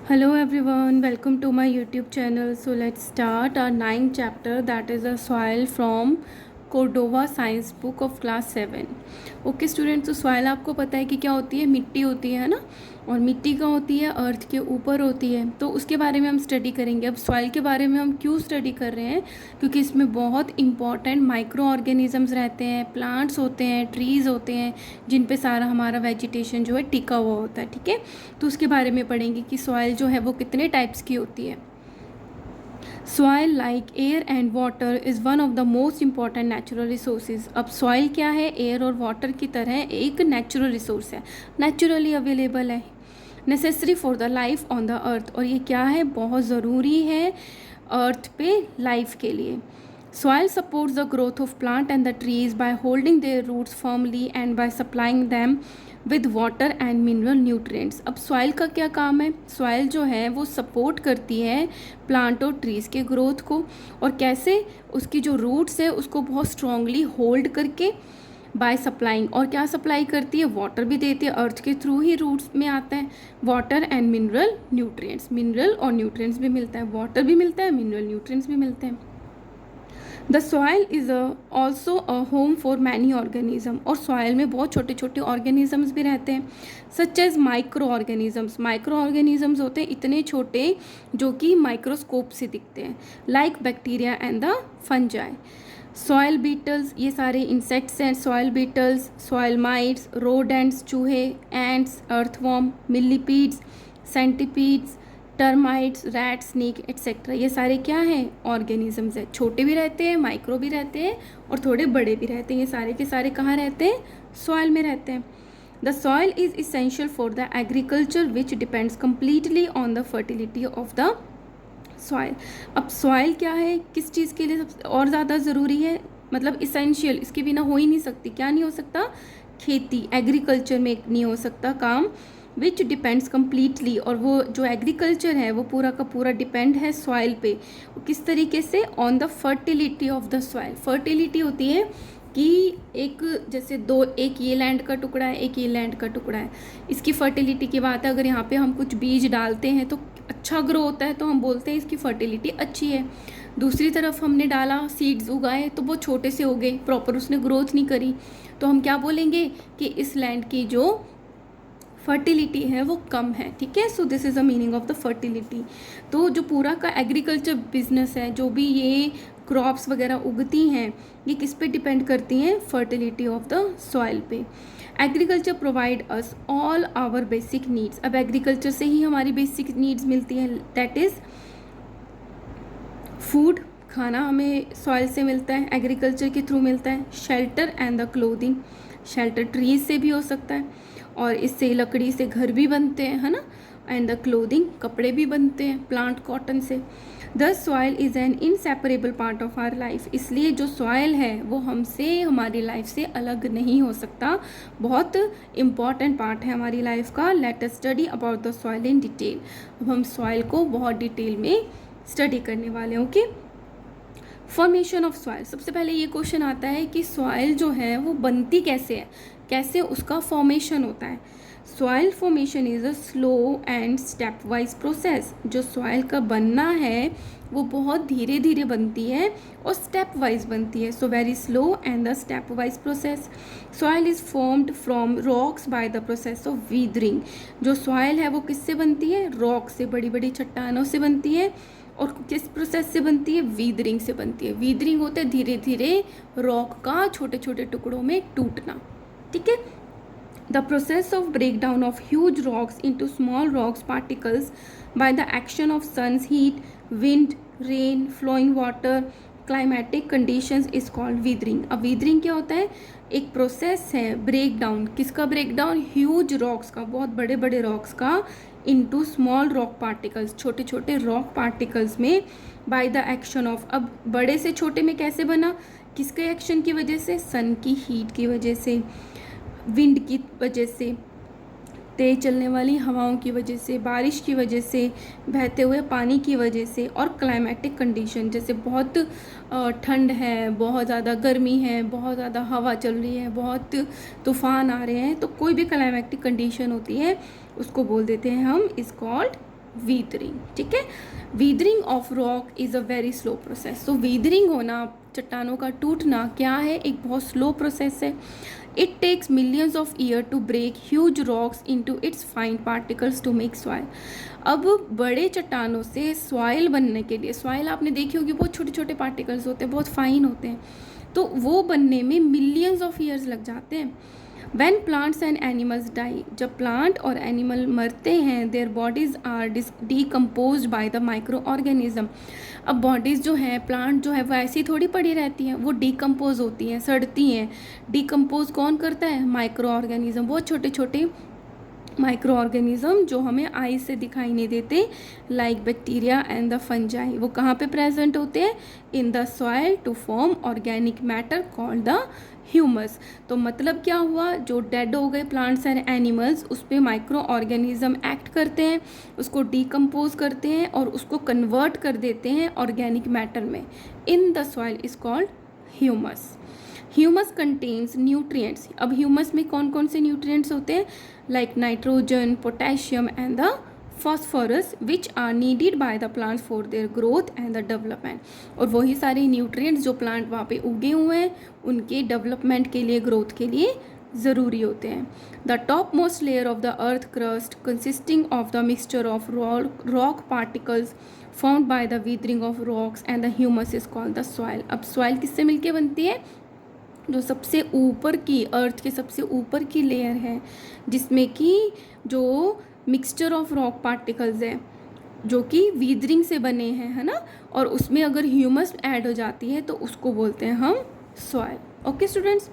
Hello everyone, welcome to my YouTube channel. So let's start our ninth chapter, that is a soil from Cordoba science book of class 7। Okay students, तो soil आपको पता है कि क्या होती है, मिट्टी होती है ना। और मिट्टी का होती है अर्थ के ऊपर होती है, तो उसके बारे में हम स्टडी करेंगे। अब सॉइल के बारे में हम क्यों स्टडी कर रहे हैं, क्योंकि इसमें बहुत इंपॉर्टेंट माइक्रो ऑर्गेनिजम्स रहते हैं, प्लांट्स होते हैं, ट्रीज़ होते हैं, जिन पे सारा हमारा वेजिटेशन जो है टिका हुआ होता है। ठीक है, तो उसके बारे में पढ़ेंगे कि सॉइल जो है वो कितने टाइप्स की होती है। Soil like air and water is one of the most important natural resources. अब सॉइल क्या है, एयर और वाटर की तरह एक नेचुरल रिसोर्स है, नेचुरली अवेलेबल है, necessary for the life on the earth. और ये क्या है, बहुत ज़रूरी है अर्थ पे लाइफ के लिए। Soil supports the growth of plant and the trees by holding their roots firmly and by supplying them with water and mineral nutrients. अब सॉइल का क्या काम है, सॉइल जो है वो सपोर्ट करती है प्लांट और ट्रीज़ के ग्रोथ को। और कैसे, उसकी जो रूट्स है उसको बहुत स्ट्रांगली होल्ड करके बाय सप्लाइंग। और क्या सप्लाई करती है, वाटर भी देती है, अर्थ के थ्रू ही रूट्स में आता है water and mineral nutrients. Mineral और न्यूट्रिएंट्स भी मिलता है, वाटर भी मिलता है, मिनरल न्यूट्रिएंट्स भी मिलते हैं। The soil is also a home for many organism. और सॉइल में बहुत छोटे छोटे ऑर्गेनिजम्स भी रहते हैं, such as micro organisms. Micro organisms होते हैं इतने छोटे जो कि माइक्रोस्कोप से दिखते हैं, like bacteria and the fungi. Soil beetles, ये सारे इंसेक्ट्स हैं। Soil beetles, soil mites, rodents, चूहे, ants, earthworm, millipedes, centipedes, termites, rat, snake etcetera, ये सारे क्या हैं, ऑर्गेनिजम्स हैं। छोटे भी रहते हैं, माइक्रो भी रहते हैं, और थोड़े बड़े भी रहते हैं। ये सारे के सारे कहाँ रहते हैं, सॉइल में रहते हैं। The soil is essential for the agriculture which depends completely on the fertility of the soil. अब सॉइल क्या है, किस चीज़ के लिए सबसे और ज़्यादा ज़रूरी है, मतलब इसेंशियल, इसके बिना हो ही नहीं सकती। क्या नहीं हो सकता, खेती, एग्रीकल्चर में नहीं हो सकता काम, विच डिपेंड्स कम्प्लीटली। और वो जो एग्रीकल्चर है वो पूरा का पूरा डिपेंड है सॉइल पे। किस तरीके से, on the fertility of the soil. Fertility होती है कि एक जैसे दो, एक ये लैंड का टुकड़ा है, एक ये लैंड का टुकड़ा है, इसकी फर्टिलिटी की बात है। अगर यहाँ पे हम कुछ बीज डालते हैं तो अच्छा ग्रो होता है, तो हम बोलते हैं इसकी फर्टिलिटी अच्छी है। दूसरी तरफ हमने डाला, सीड्स उगाए, तो वो छोटे से हो गए, प्रॉपर उसने ग्रोथ नहीं करी, तो हम क्या बोलेंगे कि इस लैंड की जो फर्टिलिटी है वो कम है। ठीक है, so this is the meaning of the fertility. तो जो पूरा का एग्रीकल्चर बिजनेस है, जो भी ये क्रॉप्स वगैरह उगती हैं, ये किस पे डिपेंड करती हैं, फर्टिलिटी ऑफ द सॉइल पे। Agriculture provide us all our basic needs. अब एग्रीकल्चर से ही हमारी बेसिक नीड्स मिलती हैं, दैट इज़ फूड, खाना हमें सॉइल से मिलता है, एग्रीकल्चर के थ्रू मिलता है। Shelter and the clothing, shelter trees से भी हो सकता है, और इससे लकड़ी से घर भी बनते हैं, है ना। एंड द क्लोथिंग, कपड़े भी बनते हैं प्लांट कॉटन से। The soil is an inseparable part of our life. इसलिए जो सॉइल है वो हमसे, हमारी लाइफ से अलग नहीं हो सकता, बहुत इम्पॉर्टेंट पार्ट है हमारी लाइफ का। Let us study about the soil in detail. अब हम सॉइल को बहुत डिटेल में स्टडी करने वाले हैं। Okay, formation of soil. सबसे पहले ये क्वेश्चन आता है कि सॉइल जो है वो बनती कैसे है, कैसे उसका फॉर्मेशन होता है। Soil formation is a slow and step wise process. जो सॉइल का बनना है वो बहुत धीरे धीरे बनती है और स्टेप वाइज बनती है। So very slow and the step wise process. Soil is formed from rocks by the process of weathering. जो सॉइल है वो किससे बनती है, रॉक से, बड़ी बड़ी चट्टानों से बनती है। और किस प्रोसेस से बनती है, वीदरिंग से बनती है। वीदरिंग होता है धीरे धीरे रॉक का छोटे छोटे टुकड़ों में टूटना। ठीक है, the process of break down of huge rocks into small rocks particles by the action of sun's heat, wind, rain, flowing water, climatic conditions is called weathering. अब वीदरिंग क्या होता है, एक प्रोसेस है ब्रेक डाउन, किसका break down, huge rocks का, बहुत बड़े बड़े रॉक्स का, इनटू स्मॉल रॉक पार्टिकल्स, छोटे छोटे रॉक पार्टिकल्स में, बाय द एक्शन ऑफ। अब बड़े से छोटे में कैसे बना, किसके एक्शन की वजह से, सन की हीट की वजह से, विंड की वजह से, तेज चलने वाली हवाओं की वजह से, बारिश की वजह से, बहते हुए पानी की वजह से, और क्लाइमेटिक कंडीशन, जैसे बहुत ठंड है, बहुत ज़्यादा गर्मी है, बहुत ज़्यादा हवा चल रही है, बहुत तूफान आ रहे हैं, तो कोई भी क्लाइमेटिक कंडीशन होती है उसको बोल देते हैं हम, इज कॉल्ड वीदरिंग, ठीक है। Weathering of rock is a very slow process. तो वीदरिंग होना, चट्टानों का टूटना क्या है, एक बहुत स्लो प्रोसेस है। It takes millions of year to break huge rocks into its fine particles to make soil. अब बड़े चट्टानों से सॉइल बनने के लिए, सॉइल आपने देखी होगी बहुत छोटे छोटे पार्टिकल्स होते हैं, बहुत फाइन होते हैं, तो वो बनने में मिलियंस ऑफ ईयर्स लग जाते हैं। When plants and animals die, जब प्लांट और एनिमल मरते हैं, their bodies are decomposed by the microorganism। अब बॉडीज़ जो है, प्लांट जो है वो ऐसी थोड़ी पड़ी रहती हैं, वो डिकम्पोज होती हैं, सड़ती हैं। डिकम्पोज कौन करता है? माइक्रो ऑर्गेनिज्म, बहुत छोटे छोटे माइक्रो ऑर्गेनिज्म जो हमें आई से दिखाई नहीं देते, like bacteria and the fungi. वो कहाँ पे प्रेजेंट होते हैं? In the soil to form organic matter called the humus. तो मतलब क्या हुआ, जो डेड हो गए प्लांट्स एंड एनिमल्स, उस पर माइक्रो ऑर्गेनिज्म एक्ट करते हैं, उसको डिकम्पोज करते हैं और उसको कन्वर्ट कर देते हैं ऑर्गेनिक मैटर में। इन the soil is called humus. Humus contains nutrients. अब ह्यूमस में कौन कौन से न्यूट्रिएंट्स होते हैं? Like nitrogen, potassium and the phosphorus which are needed by the plants for their growth and the development। और वही सारे न्यूट्रिएंट्स जो प्लांट वहाँ पे उगे हुए हैं उनके डेवलपमेंट के लिए, ग्रोथ के लिए ज़रूरी होते हैं। The top most layer of the earth crust consisting of the mixture of rock particles found by the weathering of rocks and the humus is called the soil. अब सॉइल किससे मिलके बनती है? जो सबसे ऊपर की, अर्थ के सबसे ऊपर की लेयर है, जिसमें कि जो मिक्सचर ऑफ रॉक पार्टिकल्स है जो कि वीदरिंग से बने हैं, है ना, और उसमें अगर ह्यूमस ऐड हो जाती है तो उसको बोलते हैं हम soil. Okay students,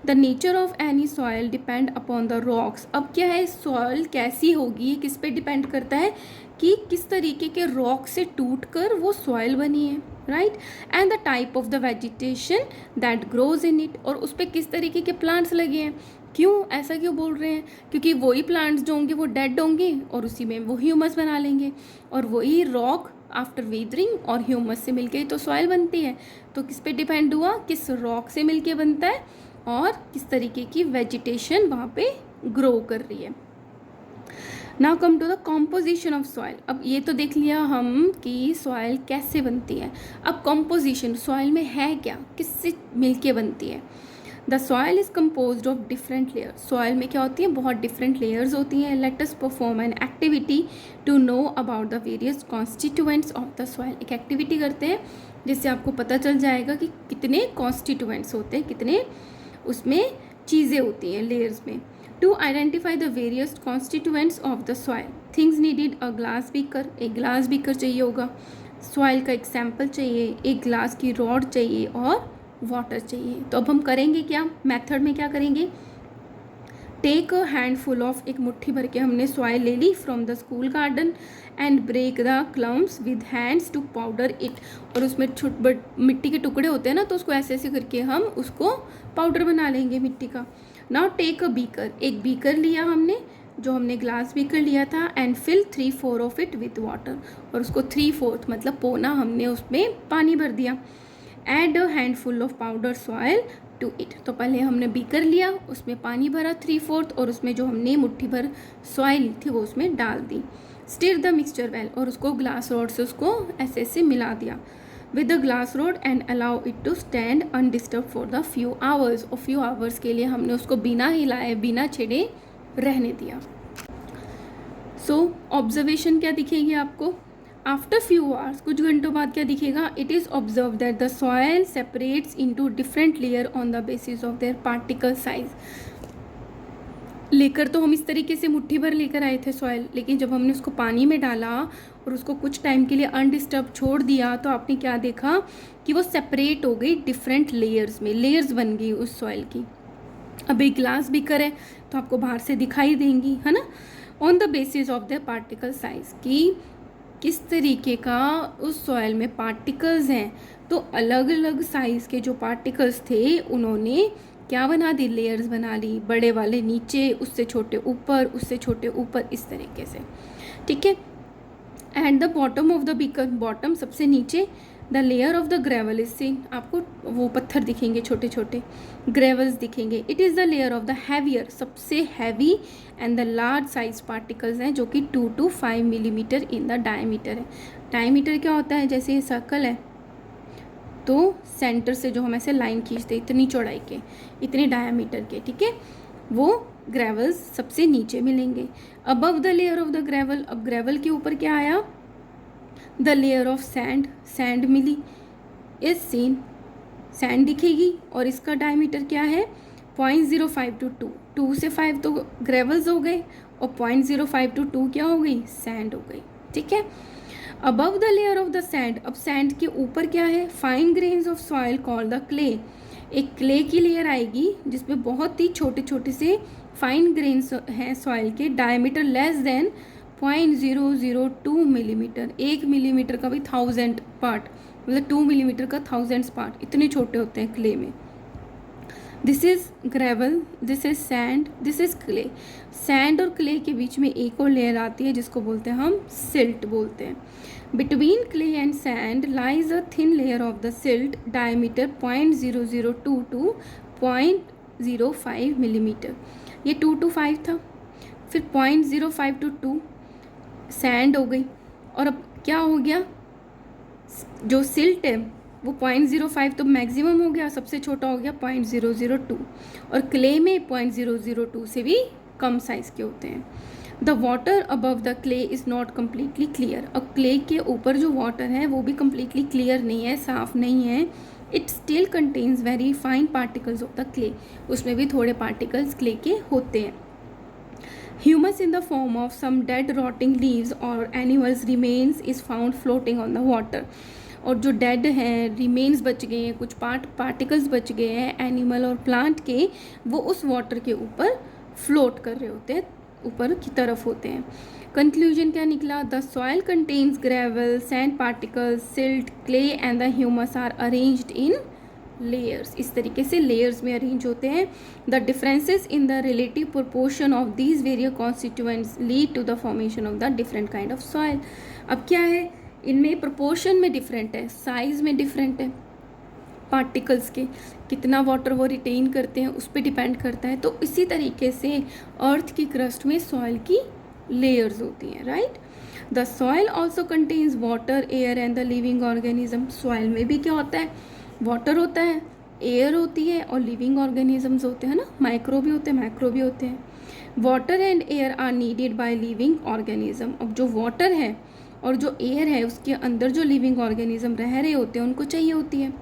the nature of any soil depend upon the rocks. अब क्या है, सॉइल कैसी होगी किस पे डिपेंड करता है कि किस तरीके के रॉक से टूट कर वो सॉइल बनी है, right. And the type of the vegetation that grows in it, और उस पर किस तरीके के प्लांट्स लगे हैं। क्यों ऐसा क्यों बोल रहे हैं? क्योंकि वही प्लांट्स जो होंगे वो डेड होंगे और उसी में वो ह्यूमस बना लेंगे, और वही रॉक आफ्टर वीदरिंग और ह्यूमस से मिलके तो सॉइल बनती है। तो किस पे डिपेंड हुआ, किस रॉक से मिलके बनता है और किस तरीके की वेजिटेशन वहाँ पे ग्रो कर रही है। Now come to the composition of soil. अब ये तो देख लिया हम कि सॉइल कैसे बनती है। अब कॉम्पोजिशन, सॉइल में है क्या, किससे मिलके बनती है। The soil is compose of different layer. Soil में क्या होती है, बहुत डिफरेंट लेयर्स होती हैं। Let us perform an activity to know about the various constituents of the soil. एक एक्टिविटी करते हैं जिससे आपको पता चल जाएगा कि कितने कॉन्स्टिट्यूएंट्स होते हैं, कितने उसमें चीज़ें होती हैं लेयर्स में। To identify the various constituents of the soil, things needed a glass beaker. एक ग्लास बीकर चाहिए होगा, सॉइल का एक सैंपल चाहिए, एक ग्लास की रॉड चाहिए और वाटर चाहिए। तो अब हम करेंगे क्या, मेथड में क्या करेंगे, टेक अ हैंडफुल ऑफ, एक मुट्ठी भर के हमने सॉइल ले ली from the school garden, and break the clumps with hands to powder it. और उसमें मिट्टी के टुकड़े होते हैं ना, तो उसको ऐसे ऐसे करके हम उसको पाउडर बना लेंगे मिट्टी का। नाउ टेक अ बीकर, एक बीकर लिया हमने, जो हमने ग्लास बीकर लिया था, and fill 3/4 of it with water, और उसको 3/4 मतलब पौना हमने उसमें पानी भर दिया। Add a handful of powder soil to it. तो पहले हमने बीकर लिया, उसमें पानी भरा 3/4, और उसमें जो हमने मुट्ठी भर सॉइल ली थी वो उसमें डाल दी। स्टिर द मिक्सचर वेल, और उसको ग्लास रोड से उसको ऐसे ऐसे मिला दिया with the glass rod, and allow it to stand undisturb for the few hours. और फ्यू आवर्स के लिए हमने उसको बिना हिलाए, बिना छेड़े रहने दिया। सो ऑब्जर्वेशन क्या दिखेगी आपको, आफ्टर फ्यू आवर्स, कुछ घंटों बाद क्या दिखेगा, it is observe that the soil separates into different layer on the basis of their particle size. लेकर तो हम इस तरीके से मुट्ठी भर लेकर आए थे सॉइल, लेकिन जब हमने उसको पानी में डाला और उसको कुछ टाइम के लिए अनडिस्टर्ब छोड़ दिया, तो आपने क्या देखा कि वो सेपरेट हो गई डिफरेंट लेयर्स में, लेयर्स बन गई उस सॉइल की। अब एक ग्लास बीकर है तो आपको बाहर से दिखाई देंगी, है ना, on the basis of the particle size, कि किस तरीके का उस सॉइल में पार्टिकल्स हैं। तो अलग अलग साइज़ के जो पार्टिकल्स थे उन्होंने क्या बना दी, लेयर्स बना ली, बड़े वाले नीचे, उससे छोटे ऊपर, उससे छोटे ऊपर, इस तरीके से, ठीक है। And the bottom of the beaker, bottom सबसे नीचे, the layer of the gravel is seen, आपको वो पत्थर दिखेंगे छोटे छोटे, ग्रेवल्स दिखेंगे. It is the layer of the heavier, सबसे heavy and the large size particles हैं जो कि 2 to 5 millimetre in the diameter है. डायमीटर क्या होता है, जैसे ये सर्कल है तो सेंटर से जो हम ऐसे लाइन खींचते इतनी चौड़ाई के, इतने डायमीटर के, ठीक है, वो ग्रेवल्स सबसे नीचे मिलेंगे. Above the layer of the gravel, अब ग्रेवल के ऊपर क्या आया, the layer of sand, sand मिली, इज सीन, सैंड दिखेगी और इसका डायमीटर क्या है 0.05 to 2, 2 से 5 तो ग्रेवल्स हो गए और 0.05 to 2 क्या हो गई, सैंड हो गई, ठीक है. Above the layer of the sand, अब सैंड के ऊपर क्या है, fine grains of soil called the clay, एक क्ले की लेयर आएगी जिसमें बहुत ही छोटे छोटे से फाइन ग्रेन्स हैं सॉइल के, diameter less than 0.002 millimetre, 1 millimetre का भी 1000 पार्ट, मतलब 2 मिलीमीटर का 1000 पार्ट, इतने छोटे होते हैं क्ले में. This is gravel, this is sand, this is clay. Sand और क्ले के बीच में एक और लेयर आती है जिसको बोलते हैं हम सिल्ट बोलते हैं. Between clay and sand lies a thin layer of the silt, diameter 0.002 to 0.05 millimetre. ये 2 to 5 था, फिर 0.05 to 2 सैंड हो गई, और अब क्या हो गया, जो सिल्ट है वो 0.05 तो मैक्सिमम हो गया, सबसे छोटा हो गया 0.002, और क्ले में 0.002 से भी कम साइज़ के होते हैं. The water above the clay is not completely clear, अब क्ले के ऊपर जो वाटर है वो भी कम्प्लीटली क्लियर नहीं है, साफ़ नहीं है. It still contains very fine particles of the clay, उसमें भी थोड़े पार्टिकल्स क्ले के होते हैं. Humus in the form of some dead rotting leaves और animals remains is found floating on the water, और जो डेड हैं, रिमेन्स बच गए हैं, कुछ पार्टिकल्स बच गए हैं एनिमल और प्लांट के, वो उस वाटर के ऊपर फ्लोट कर रहे होते हैं, ऊपर की तरफ होते हैं. कंक्लूजन क्या निकला, the soil contains gravel, sand particles, silt, clay and the humus are arranged in layers, इस तरीके से लेयर्स में अरेंज होते हैं. The differences in the relative proportion of these various constituents lead to the formation of the different kind of soil. अब क्या है, इनमें प्रोपोर्शन में डिफरेंट है, साइज़ में डिफरेंट है, पार्टिकल्स के कितना वाटर वो रिटेन करते हैं उस पर डिपेंड करता है. तो इसी तरीके से अर्थ की क्रस्ट में सॉइल की लेयर्स होती हैं, right. The soil also contains water, air and the living organism. Soil में भी क्या होता है, वाटर होता है, एयर होती है और लिविंग ऑर्गेनिजम्स होते हैं ना, माइक्रो भी होते हैं, मैक्रो भी होते हैं. Water and air are needed by living organism. अब जो वाटर है और जो एयर है उसके अंदर जो लिविंग ऑर्गेनिज्म रह रहे होते हैं उनको चाहिए होती है.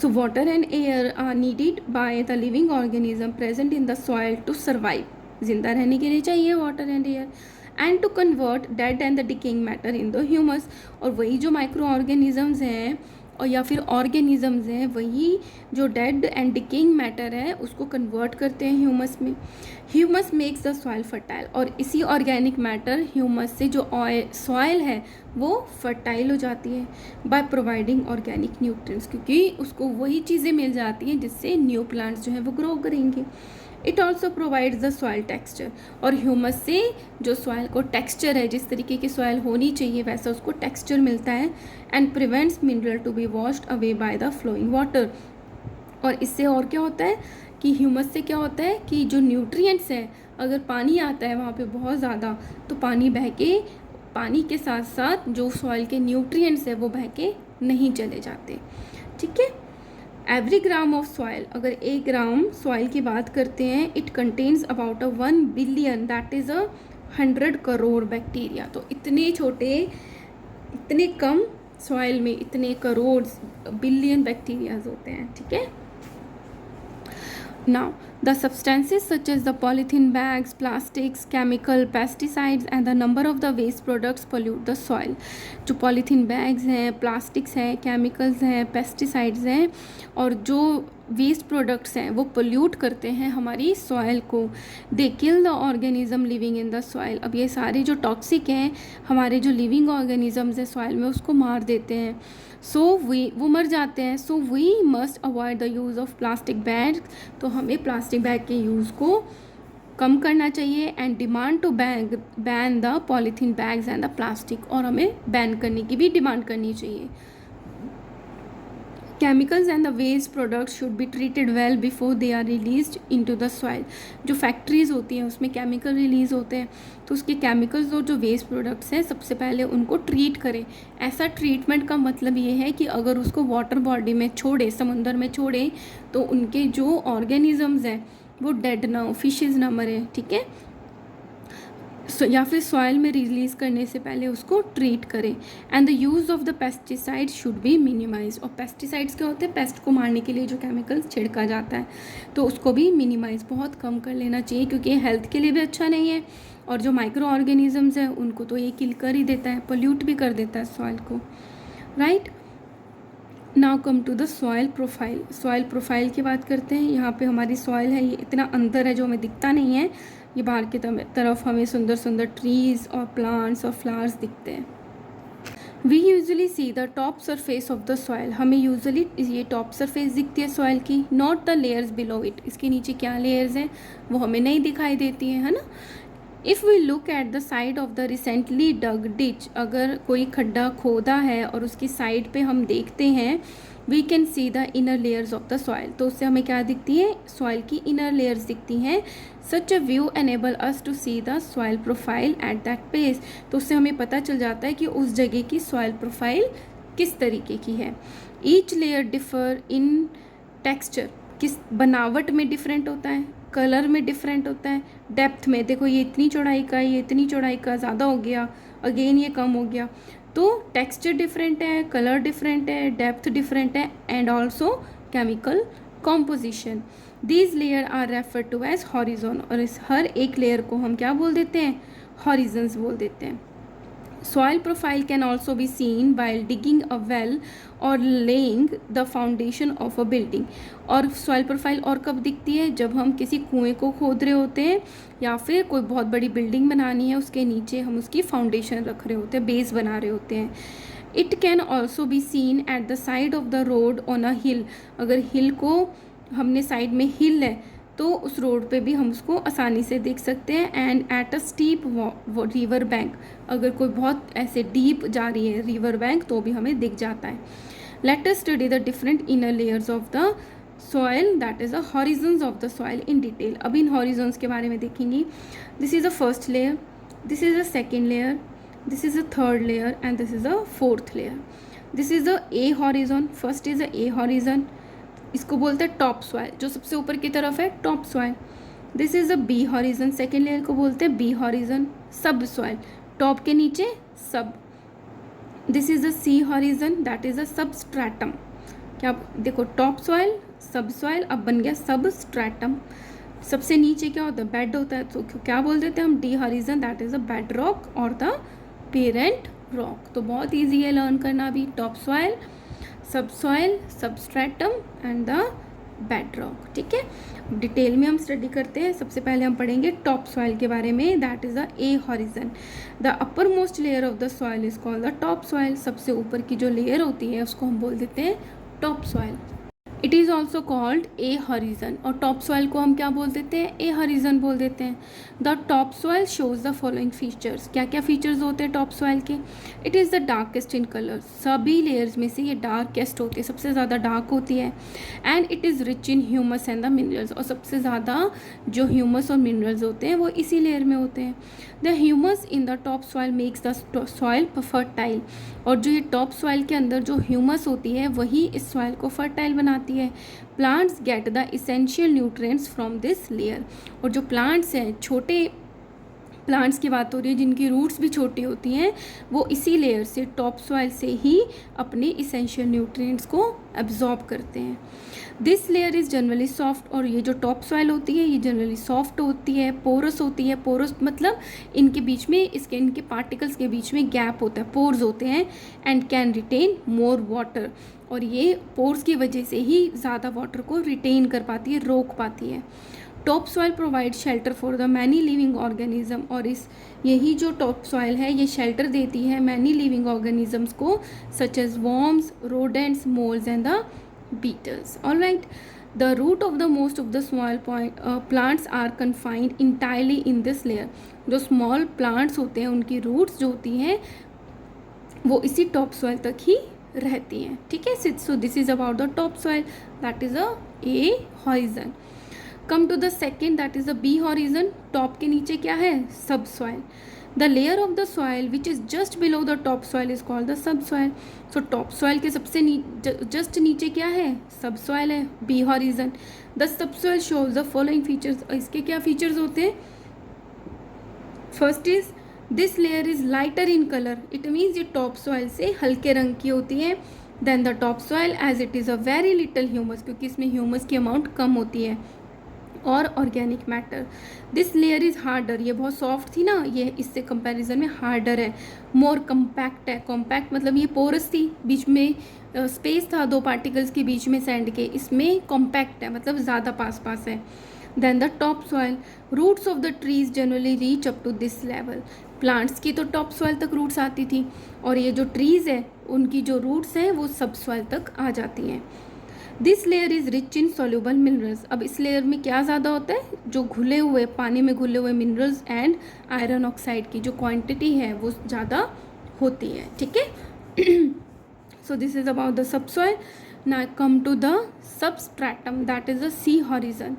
So water and air are needed by the living organism present in the soil to survive. जिंदा रहने के लिए चाहिए water and air, and to convert dead and the decaying matter in the humus. और वही जो माइक्रो ऑर्गेनिजम्स हैं और या फिर ऑर्गेनिजम्स हैं, वही जो डेड एंड डिकेइंग मैटर है उसको कन्वर्ट करते हैं ह्यूमस में. Humus makes the soil fertile, और इसी ऑर्गेनिक मैटर ह्यूमस से जो सॉइल है वो फर्टाइल हो जाती है बाय प्रोवाइडिंग ऑर्गेनिक न्यूट्रिएंट्स, क्योंकि उसको वही चीज़ें मिल जाती हैं जिससे न्यू प्लांट्स जो है वो ग्रो करेंगे. It also provides the soil texture, और ह्यूमस से जो सॉइल को टेक्सचर है, जिस तरीके की सॉइल होनी चाहिए वैसा उसको टेक्सचर मिलता है. And prevents mineral to be washed away by the flowing water. और इससे और क्या होता है कि ह्यूमस से क्या होता है कि जो न्यूट्रिएंट्स हैं, अगर पानी आता है वहाँ पे बहुत ज़्यादा तो पानी बह के, पानी के साथ साथ जो सॉइल के न्यूट्रिएंट्स है वो बह के नहीं चले जाते, ठीक है. एवरी ग्राम ऑफ सॉइल, अगर 1 ग्राम सॉइल की बात करते हैं, it contains about 1 billion, that is 100 crore bacteria. तो इतने छोटे, इतने कम सॉइल में इतने करोड़ बिलियन बैक्टीरियाज होते हैं, ठीक है. Now, the substances such as the polythene bags, plastics, chemical, pesticides and the number of the waste products pollute the soil. जो polythene bags हैं, plastics हैं, chemicals हैं, pesticides हैं और जो वेस्ट प्रोडक्ट्स हैं वो पोल्यूट करते हैं हमारी सॉइल को. They kill the organism living in the soil. अब ये सारे जो टॉक्सिक हैं हमारे जो लिविंग ऑर्गेनिजम्स हैं सॉइल में उसको मार देते हैं. वो मर जाते हैं. So we must avoid the use of plastic bag. तो हमें प्लास्टिक बैग के यूज़ को कम करना चाहिए. And demand to ban the polythene bags and the plastic. और हमें बैन करने की भी डिमांड करनी चाहिए. chemicals and the waste products should be treated well before they are released into the soil. जो फैक्ट्रीज होती हैं उसमें केमिकल रिलीज़ होते हैं, तो उसके केमिकल्स और जो वेस्ट प्रोडक्ट्स हैं सबसे पहले उनको ट्रीट करें. ऐसा ट्रीटमेंट का मतलब ये है कि अगर उसको वाटर बॉडी में छोड़े, समुंदर में छोड़े, तो उनके जो ऑर्गेनिजम्स हैं वो डेड ना हो, फिशेज़ ना मरे, ठीक है. या फिर सॉइल में रिलीज़ करने से पहले उसको ट्रीट करें. And the use of the pesticide should be minimize. और पेस्टिसाइड्स क्या होते हैं? पेस्ट को मारने के लिए जो केमिकल्स छिड़का जाता है, तो उसको भी मिनिमाइज, बहुत कम कर लेना चाहिए, क्योंकि ये हेल्थ के लिए भी अच्छा नहीं है, और जो माइक्रो ऑर्गेनिजम्स हैं उनको तो ये किल कर ही देता है, पोल्यूट भी कर देता है सॉइल को, right. Now come to the soil profile. Soil profile की बात करते हैं. यहाँ पे हमारी सॉइल है, ये इतना अंदर है जो हमें दिखता नहीं है. ये बाहर की तरफ हमें सुंदर सुंदर ट्रीज़ और प्लांट्स और फ्लावर्स दिखते हैं. We usually see the top surface of the soil. हमें यूजली ये टॉप सरफेस दिखती है सॉइल की, not the layers below it. इसके नीचे क्या लेयर्स हैं वो हमें नहीं दिखाई देती हैं, है ना. If we look at the side of the recently dug ditch. अगर कोई खड्डा खोदा है और उसकी साइड पे हम देखते हैं, we can see the inner layers of the soil. तो उससे हमें क्या दिखती है? सॉइल की इनर लेयर्स दिखती हैं. Such a view enable us to see the soil profile at that place. तो उससे हमें पता चल जाता है कि उस जगह की सॉइल प्रोफाइल किस तरीके की है. Each layer differ in texture. किस बनावट में डिफरेंट होता है, कलर में डिफरेंट होता है, डेप्थ में. देखो ये इतनी चौड़ाई का, ये इतनी चौड़ाई का ज़्यादा हो गया, अगेन ये कम हो गया. तो टेक्सचर डिफरेंट है, कलर डिफरेंट है, डेप्थ डिफरेंट है, and also chemical composition. These layer are refer to as horizon. और इस हर एक लेयर को हम क्या बोल देते हैं? हॉरिजन्स बोल देते हैं. Soil profile can also be seen while digging a well or laying the foundation of a building. और soil profile और कब दिखती है? जब हम किसी कुएं को खोद रहे होते हैं या फिर कोई बहुत बड़ी बिल्डिंग बनानी है, उसके नीचे हम उसकी फाउंडेशन रख रहे होते हैं, बेस बना रहे होते हैं. It can also be seen at the side of the road on a hill. अगर हिल को हमने साइड में हिल है तो उस रोड पे भी हम उसको आसानी से देख सकते हैं. And at a steep river bank. अगर कोई बहुत ऐसे डीप जा रही है रिवर बैंक तो भी हमें दिख जाता है. Let us study the different inner layers of the soil, that is the horizons of the soil in detail. अब इन हॉरिजन्स के बारे में देखेंगे. This is the first layer, this is the second layer, this is the third layer, and this is the fourth layer. This is the A horizon. First is the A horizon. इसको बोलते हैं top soil, जो सबसे ऊपर की तरफ है top soil. This is a B horizon. Second layer को बोलते हैं B horizon, sub soil, top के नीचे sub. This is a C horizon, that is a sub stratum. क्या देखो, टॉप सॉइल, सब सॉइल, अब बन गया सब स्ट्रैटम. सबसे नीचे क्या होता है? बेड होता है. तो क्या बोल देते हैं हम? D horizon, that is a bed rock और द पेरेंट रॉक. तो बहुत ईजी है लर्न करना भी. टॉप सॉइल, सब soil, substratum and the bed rock. ठीक है, डिटेल में हम स्टडी करते हैं. सबसे पहले हम पढ़ेंगे टॉप सॉइल के बारे में, that is the A horizon. The upper most layer of the soil is called the top soil. सबसे ऊपर की जो लेयर होती है उसको हम बोल देते हैं top soil. It is also called a horizon. और टॉप सॉइल को हम क्या बोल देते हैं? ए हॉरिजन बोल देते हैं. The top soil shows the following features. क्या क्या फीचर्स होते हैं टॉप सॉइल के? It is the darkest in colour. सभी लेयर्स में से ये डार्केस्ट होती है, सबसे ज़्यादा डार्क होती है. And it is rich in humus and the minerals. और सबसे ज़्यादा जो ह्यूमस और मिनरल्स होते हैं वो इसी लेयर में होते हैं. The humus in the top soil makes the soil fertile. और जो ये टॉप सॉइल के अंदर जो ह्यूमस होती है वही इस सॉइल को फर्टाइल बनाती है. Plants get the essential nutrients from this layer. और जो प्लांट्स हैं, छोटे प्लांट्स की बात हो रही है जिनकी रूट्स भी छोटी होती हैं, वो इसी लेयर से, टॉप सॉइल से ही अपने इसेंशियल न्यूट्रिएंट्स को एब्जॉर्ब करते हैं. This layer is generally soft. और ये जो टॉप सॉइल होती है ये जनरली सॉफ्ट होती है, पोरस होती है. पोरस मतलब इनके बीच में, इनके पार्टिकल्स के बीच में गैप होता है, पोर्स होते हैं. And can retain more water. और ये पोर्स की वजह से ही ज़्यादा वाटर को रिटेन कर पाती है, रोक पाती है. Top soil provide shelter for the many living organism. और यही जो टॉप सॉइल है ये शेल्टर देती है मैनी लिविंग ऑर्गेनिजम्स को, such as worms, rodents, moles and the beetles. Alright, the root of the most of the small plants are confined entirely in this layer. जो small plants होते हैं उनकी roots जो होती हैं वो इसी टॉप सॉइल तक ही रहती हैं, ठीक है। So this is about the top soil, that is a A horizon. Come to the second, that is the B horizon. Top के नीचे क्या है, sub soil. The layer of the soil which is just below the top soil is called the sub soil. So top soil के सबसे just नीचे क्या है, sub soil है, B horizon. The sub soil shows the following features. इसके क्या features होते हैं, first is this layer is lighter in colour, it means ये टॉप सॉइल से हल्के रंग की होती है then the top soil as it is a very little humus, क्योंकि इसमें ह्यूमस की अमाउंट कम होती है, और organic matter. This layer is harder, ये बहुत सॉफ्ट थी ना, ये इससे कंपैरिजन में हार्डर है। मोर कम्पैक्ट है, कॉम्पैक्ट मतलब ये पोरस थी, बीच में स्पेस था दो पार्टिकल्स के बीच में सैंड के, इसमें कॉम्पैक्ट है मतलब ज़्यादा पास पास है। Then the top soil, roots of the trees generally reach up to this level. Plants की तो टॉप सॉइल तक रूट्स आती थी, और ये जो ट्रीज़ है उनकी जो रूट्स हैं वो सब सॉइल तक आ जाती हैं। This layer is rich in soluble minerals. अब इस लेयर में क्या ज़्यादा होता है, जो घुले हुए पानी में घुले हुए मिनरल्स एंड आयरन ऑक्साइड की जो क्वांटिटी है वो ज़्यादा होती है, ठीक है। So this is about the sub soil. Now come to the substratum, that is the sea horizon.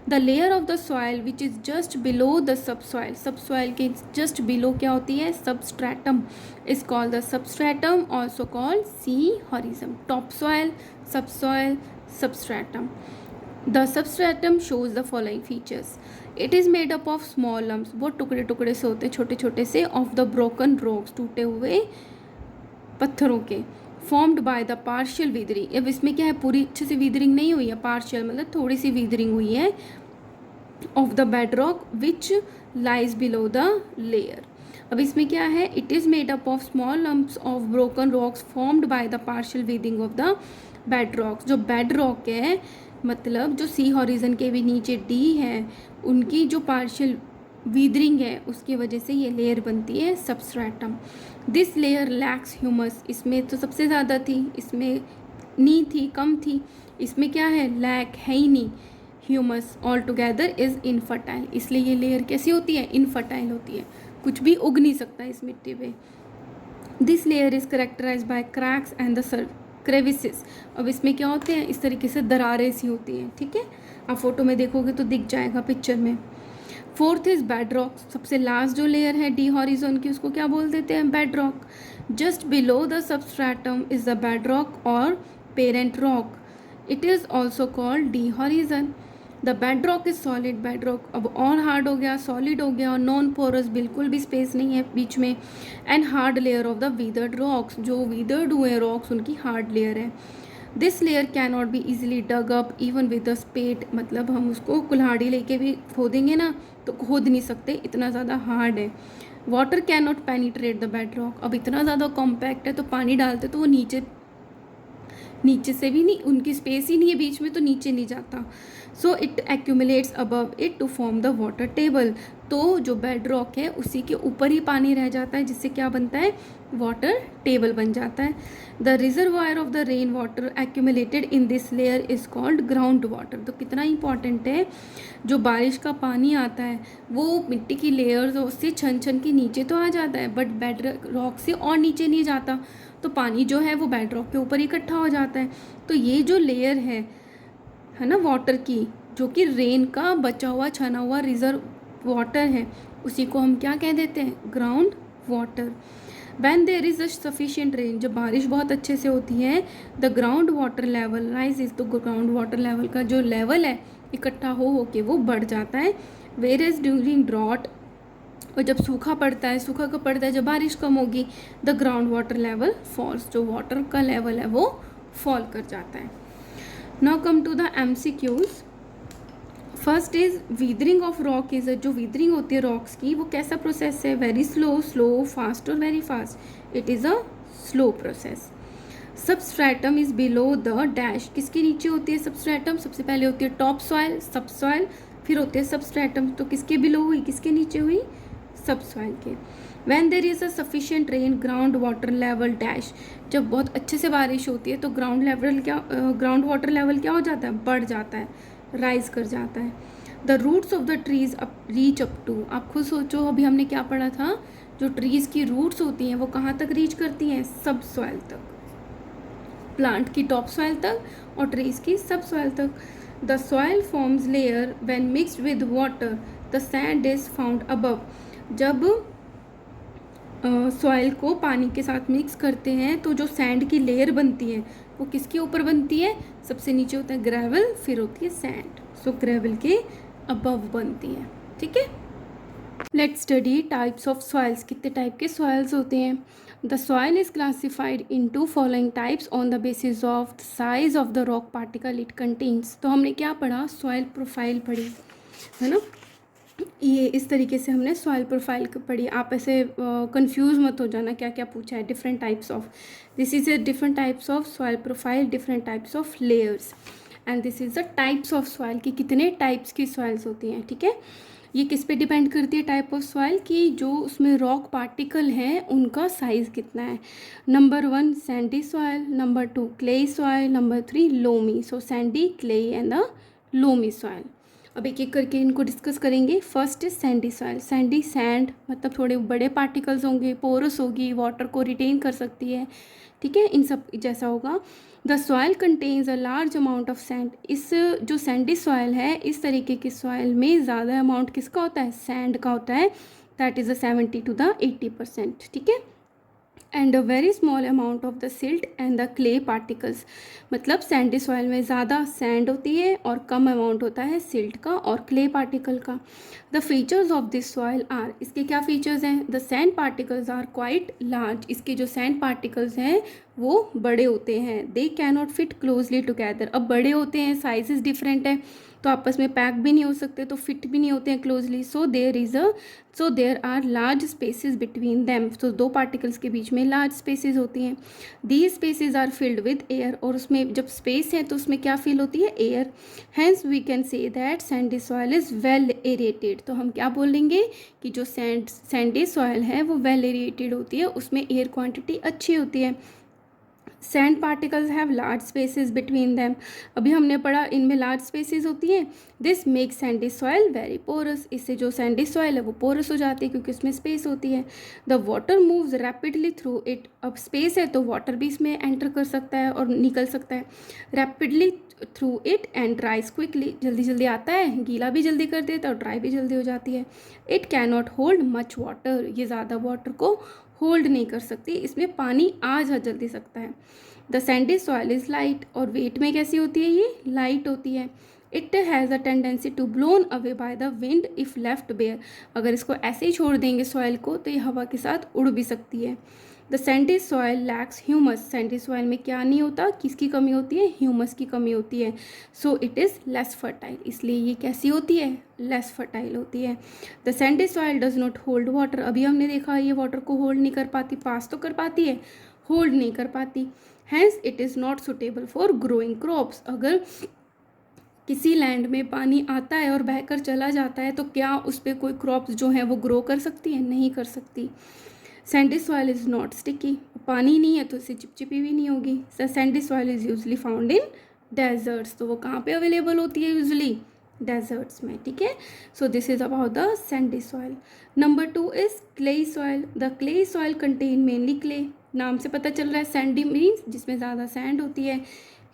The layer of the soil which is just below the subsoil. Subsoil के just below क्या होती है, substratum is called the substratum, also called sea horizon. Topsoil, subsoil, substratum. The substratum shows the following features. It is made up of small lumps, बहुत टुकड़े टुकड़े से होते हैं छोटे छोटे से, of the broken rocks, टूटे हुए पत्थरों के, formed by the partial weathering. अब इसमें क्या है, पूरी अच्छे से वीदरिंग नहीं हुई है, पार्शियल मतलब थोड़ी सी वीदरिंग हुई है, of the bed rock which lies below the layer. अब इसमें क्या है, it is made up of small lumps of broken rocks formed by the partial weathering of the bed rocks. जो बेड रॉक है मतलब जो सी हॉरिजन के भी नीचे डी है, उनकी जो पार्शियल वीदरिंग है उसकी वजह से ये लेयर बनती है substratum. This layer lakhs humus, इसमें तो सबसे ज़्यादा थी, इसमें नी थी, कम थी, इसमें क्या है, लैक है ही नहीं, humus all together is infertile. इसलिए ये लेयर कैसी होती है, इनफर्टाइल होती है, कुछ भी उग नहीं सकता इस मिट्टी पे। This layer is characterise by cracks and the crevices. अब इसमें क्या होते हैं, इस तरीके से दरारें सी होती हैं, ठीक है, आप फोटो में देखोगे तो दिख जाएगा पिक्चर में। फोर्थ इज बेड रॉक, सबसे लास्ट जो लेयर है डी हॉरिजन की उसको क्या बोल देते हैं, bed rock. Just below the substratum is the bed rock और parent rock, it is also called D horizon. The bed rock is solid, bed rock अब और हार्ड हो गया, सॉलिड हो गया, और नॉन पोरस, बिल्कुल भी स्पेस नहीं है बीच में, and hard layer of the weathered rocks, जो वीदर्ड हुए रॉक्स उनकी हार्ड लेयर है। This layer can not be easily dug up even with the spade, मतलब हम उसको कुल्हाड़ी लेके भी खोदेंगे ना तो खोद नहीं सकते, इतना ज़्यादा हार्ड है। Water can not penetrate the bed rock, अब इतना ज़्यादा कॉम्पैक्ट है तो पानी डालते तो वो नीचे से भी नहीं, उनकी स्पेस ही नहीं है बीच में तो नीचे नहीं जाता। So it accumulates above it to form the water table, तो जो बेड रॉक है उसी के ऊपर ही पानी रह जाता है, जिससे क्या बनता है, वाटर टेबल बन जाता है। The reservoir of the rain water accumulated in this layer is called ground water. तो कितना इंपॉर्टेंट है, जो बारिश का पानी आता है वो मिट्टी की लेयर्स से छन छन के नीचे तो आ जाता है, बट बेड रॉक से और नीचे नहीं जाता, तो पानी जो है वो बेड रॉक के ऊपर इकट्ठा हो जाता है। तो ये जो लेयर है ना वाटर की, जो कि रेन का बचा हुआ छना हुआ रिजर्व वाटर है, उसी को हम क्या कह देते हैं, ground water. When there is a sufficient rain, जब बारिश बहुत अच्छे से होती है, the ground water level rise, तो ग्राउंड वाटर लेवल का जो लेवल है इकट्ठा हो के वो बढ़ जाता है। वेर इज ड्यूरिंग ड्रॉट, और जब सूखा पड़ता है, सूखा कब पड़ता है, जब बारिश कम होगी, the ground water level falls, जो वाटर का लेवल है वो फॉल कर जाता है। Now come to the MCQs। First is weathering of rock is, जो वीदरिंग होती है रॉक्स की वो कैसा प्रोसेस है, वेरी स्लो, स्लो, फास्ट और very fast, it is a slow process. Substratum is below the dash, किसके नीचे होती है सबस्ट्रेटम, सबसे पहले होती है टॉप सॉइल, सब सॉइल, फिर होते हैं सबस्ट्रेटम, तो किसके बिलो हुई, किसके नीचे हुई, सब सॉइल के। When there is a sufficient rain ground water level dash, जब बहुत अच्छे से बारिश होती है तो ग्राउंड वाटर लेवल क्या हो जाता है, बढ़ जाता है, राइज कर जाता है। The roots of the trees reach up to, आप खुद सोचो अभी हमने क्या पढ़ा था, जो ट्रीज़ की रूट्स होती हैं वो कहाँ तक रीच करती हैं, सब सॉइल तक, प्लांट की टॉप सॉइल तक और ट्रीज की सब सॉइल तक। The soil forms layer when mixed with water, the sand is found above. जब सॉइल को पानी के साथ मिक्स करते हैं तो जो सैंड की लेयर बनती है वो किसके ऊपर बनती है? सबसे नीचे होता है ग्रेवल, फिर होती है सैंड। सो ग्रेवल के अबव बनती है। ठीक है, let's study types of soils. कितने टाइप के सॉइल्स होते हैं? The soil is classified into following types on the basis of the size of the rock particle it contains. तो हमने क्या पढ़ा? सॉइल प्रोफाइल पढ़ी है ना। ये इस तरीके से हमने सॉइल प्रोफाइल पढ़ी। आप ऐसे कंफ्यूज मत हो जाना क्या क्या पूछा है। Different types of, this is a different types of soil profile, different types of layers, and this is the types of soil कि कितने टाइप्स की सॉइल्स होती हैं। ठीक है, ये किस पे डिपेंड करती है टाइप ऑफ सॉइल कि जो उसमें रॉक पार्टिकल हैं उनका साइज़ कितना है। Number 1 sandy soil, number 2 clayey soil, number 3 loamy. So sandy, clayey and the loamy soil. अब एक एक करके इनको डिस्कस करेंगे। First is sandy soil. Sandy, sand मतलब थोड़े बड़े पार्टिकल्स होंगे, पोरस होगी, वाटर को रिटेन कर सकती है। ठीक है, इन सब जैसा होगा। The soil contains a large amount of sand. इस जो सैंडी सॉइल है, इस तरीके की सॉइल में ज़्यादा अमाउंट किसका होता है? सैंड का होता है। That is 70 to 80%। ठीक है, and a very small amount of the silt and the clay particles. मतलब सैंडी सॉइल में ज़्यादा सैंड होती है और कम अमाउंट होता है सिल्ट का और क्ले पार्टिकल का। The features of this soil are, इसके क्या फीचर्स हैं? The sand particles are quite large. इसके जो सैंड पार्टिकल्स हैं वो बड़े होते हैं। They cannot fit closely together. अब बड़े होते हैं, साइजेस डिफरेंट है तो आपस में पैक भी नहीं हो सकते, तो फिट भी नहीं होते हैं closely. So there are large spaces between them. तो दो पार्टिकल्स के बीच में लार्ज स्पेसेस होती हैं। These spaces are filled with air. और उसमें जब स्पेस है तो उसमें क्या फिल होती है? Air. Hence we can say that sandy soil is well aerated. तो हम क्या बोलेंगे कि जो सैंडी सॉइल है वो वेल एरेटेड होती है, उसमें एयर क्वांटिटी अच्छी होती है। Sand particles have large spaces between them. अभी हमने पढ़ा इनमें लार्ज स्पेसेस होती हैं। This make sandy soil very porous. इससे जो सैंडी सॉइल है वो पोरस हो जाती है क्योंकि उसमें स्पेस होती है। The water moves rapidly through it. अब स्पेस है तो वाटर भी इसमें एंटर कर सकता है और निकल सकता है। Rapidly through it and ड्राइज quickly. जल्दी जल्दी आता है, गीला भी जल्दी कर देता है और ड्राई भी जल्दी हो जाती है। It cannot hold much water. ये ज़्यादा वाटर को होल्ड नहीं कर सकती, इसमें पानी आ जा जल्दी सकता है। The sandy soil is light. और वेट में कैसी होती है? ये लाइट होती है। It has a tendency to blown away by the wind if left bare. अगर इसको ऐसे ही छोड़ देंगे सॉइल को तो ये हवा के साथ उड़ भी सकती है। The sandy soil lakhs humus. Sandy soil में क्या नहीं होता? किसकी कमी होती है? ह्यूमस की कमी होती है। So it is less fertile. इसलिए ये कैसी होती है? लेस फर्टाइल होती है। The sandy soil does not hold water. अभी हमने देखा ये वाटर को होल्ड नहीं कर पाती, पास तो कर पाती है, होल्ड नहीं कर पाती। Hence it is not suitable for growing crops. अगर किसी लैंड में पानी आता है और बहकर चला जाता है तो क्या उस पर कोई क्रॉप्स जो हैं वो ग्रो कर सकती है? नहीं कर सकती। Sandy soil is not sticky. पानी नहीं है तो इससे चिपचिपी भी नहीं होगी। Sandy soil is usually found in desserts. तो वो कहाँ पे अवेलेबल होती है? यूजली डेजर्ट्स में। ठीक है, so this is about the sandy soil. Number 2 is clayey soil. The clayey soil contain mainly clay. नाम से पता चल रहा है सैंडी मीन्स जिसमें ज़्यादा सैंड होती है,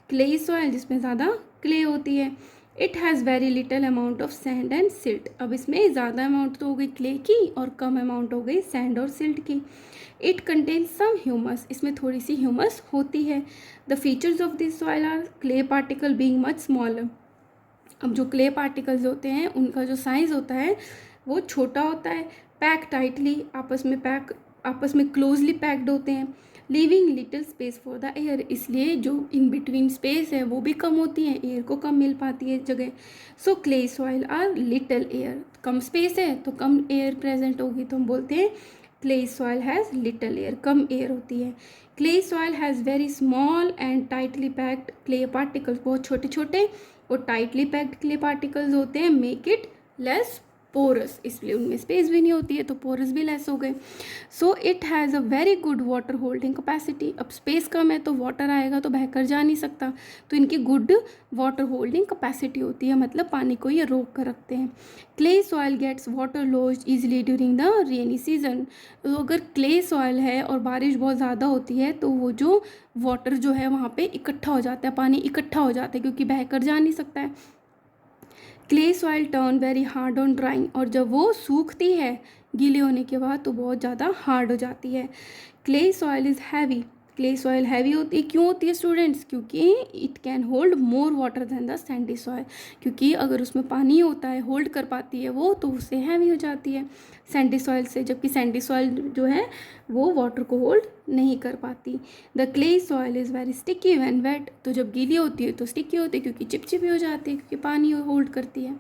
क्लेई सॉइल जिसमें ज़्यादा क्ले होती है। It has very little amount of sand and silt. अब इसमें ज़्यादा अमाउंट तो हो गई क्ले की और कम अमाउंट हो गई सैंड और सिल्ट की। It contains some humus. इसमें थोड़ी सी ह्यूमस होती है। The features of this soil are clay particle being much smaller. अब जो क्ले पार्टिकल्स होते हैं उनका जो साइज़ होता है वो छोटा होता है। पैक टाइटली, आपस में क्लोजली पैक्ड होते हैं। Leaving little space for the air. इसलिए जो इन बिटवीन स्पेस है वो भी कम होती है, एयर को कम मिल पाती है जगह। So clay soil are little air. कम स्पेस है तो कम एयर प्रेजेंट होगी, तो हम बोलते हैं clay soil has little air, come air होती है। Clay soil has very small and tightly packed clay particles. बहुत छोटे छोटे और टाइटली पैक्ड क्ले पार्टिकल्स होते हैं, मेक इट लेस पोरस, इसलिए उनमें स्पेस भी नहीं होती है तो पोरस भी लेस हो गए। So it has a very good water holding capacity. अब स्पेस कम है तो वाटर आएगा तो बहकर जा नहीं सकता, तो इनकी गुड वाटर होल्डिंग कैपेसिटी होती है, मतलब पानी को ये रोक कर रखते हैं। Clay soil gets water lost easily during the rainy season. तो अगर क्ले सॉइल है और बारिश बहुत ज़्यादा होती है तो वो जो वाटर जो है वहाँ पे इकट्ठा हो जाता है, पानी इकट्ठा हो जाता है क्योंकि बहकर जा नहीं सकता है। Clay soil turn very hard on drawing, और जब वो सूखती है गीले होने के बाद तो बहुत ज़्यादा हार्ड हो जाती है। Clay soil is heavy, clay soil heavy होती है, क्यों होती है स्टूडेंट्स? क्योंकि it can hold more water than the sandy soil, क्योंकि अगर उसमें पानी होता है होल्ड कर पाती है वो, तो उससे हैवी हो जाती है सैंडी सॉइल से, जबकि सैंडी सॉइल जो है वो वाटर को होल्ड नहीं कर पाती। The clay soil is very sticky when wet, तो जब गीली होती है तो स्टिकी होती है क्योंकि चिपचिपी हो जाती है, क्योंकि पानी होल्ड करती है।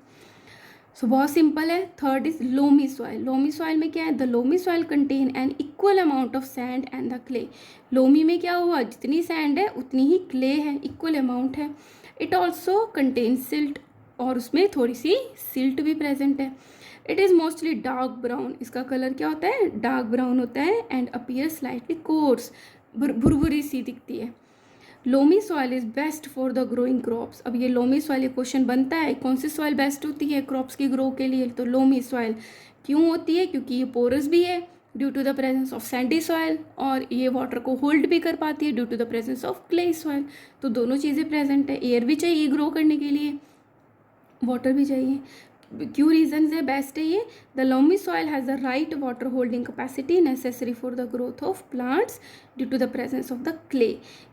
सो बहुत सिंपल है। Third is loamy soil. Loamy soil में क्या है? The loamy soil contain an equal amount of sand and the clay. Loamy में क्या हुआ? जितनी सैंड है उतनी ही क्ले है, इक्वल अमाउंट है। इट ऑल्सो कंटेन सिल्ट, और उसमें थोड़ी सी सिल्ट भी प्रेजेंट है। It is mostly dark brown, इसका कलर क्या होता है? डार्क ब्राउन होता है। एंड अपीयर स्लाइटली कोर्स, भुरभुरी सी दिखती है। Loamy soil is best for the growing crops. अब ये लोमी सॉइल, ये क्वेश्चन बनता है कौन सी सॉइल बेस्ट होती है क्रॉप्स की ग्रो के लिए? तो लोमी सॉइल। क्यों होती है? क्योंकि ये पोरस भी है due to the presence of sandy soil, और ये वाटर को होल्ड भी कर पाती है due to the presence of clay soil. तो दोनों चीज़ें प्रेजेंट है, एयर भी चाहिए ग्रो करने के लिए, वाटर भी चाहिए। क्यों रीजन है बेस्ट है ये? The loamy soil has the right water holding capacity necessary for the growth of plants due to the presence of the clay,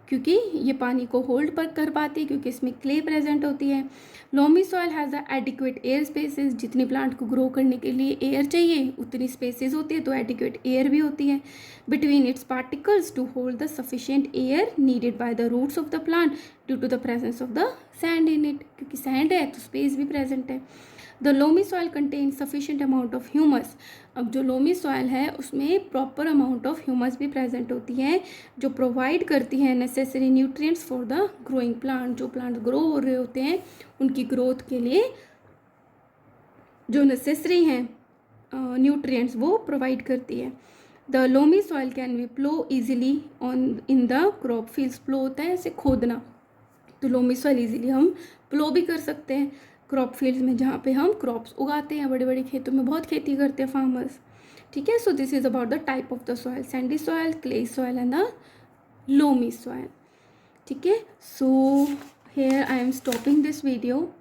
क्योंकि ये पानी को होल्ड पर कर पाती है क्योंकि इसमें क्ले प्रेजेंट होती है। Loamy soil has the adequate air spaces, जितनी प्लांट को ग्रो करने के लिए एयर चाहिए उतनी स्पेसेस होती है, तो एडिक्वेट एयर भी होती है between its particles to hold the sufficient air needed by the roots of the plant due to the presence of the sand in it, क्योंकि सैंड है तो स्पेस भी प्रेजेंट है। The loamy soil contain sufficient amount of humus. अब जो loamy soil है उसमें proper amount of humus भी प्रेजेंट होती है, जो प्रोवाइड करती है necessary nutrients for the growing plant. जो प्लांट ग्रो हो रहे होते हैं उनकी ग्रोथ के लिए जो नेसेसरी हैं न्यूट्रिएंट्स वो प्रोवाइड करती है। The loamy soil can be plough easily on in the crop fields. Plough होता है ऐसे खोदना, तो लोमी सॉइल ईजिली हम प्लो भी कर सकते हैं क्रॉप फील्ड्स में, जहाँ पे हम क्रॉप्स उगाते हैं, बड़े बड़े खेतों में बहुत खेती करते हैं फार्मर्स। ठीक है, so this is about the type of the soil, Sandy soil, clay soil and the loamy soil. ठीक है, so here I am stopping this video.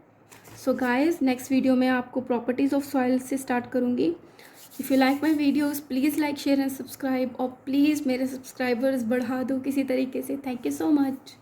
So guys next video में आपको प्रॉपर्टीज़ ऑफ सॉइल से start करूँगी। If you like my videos please like share and subscribe, और please मेरे subscribers बढ़ा दो किसी तरीके से। Thank you so much.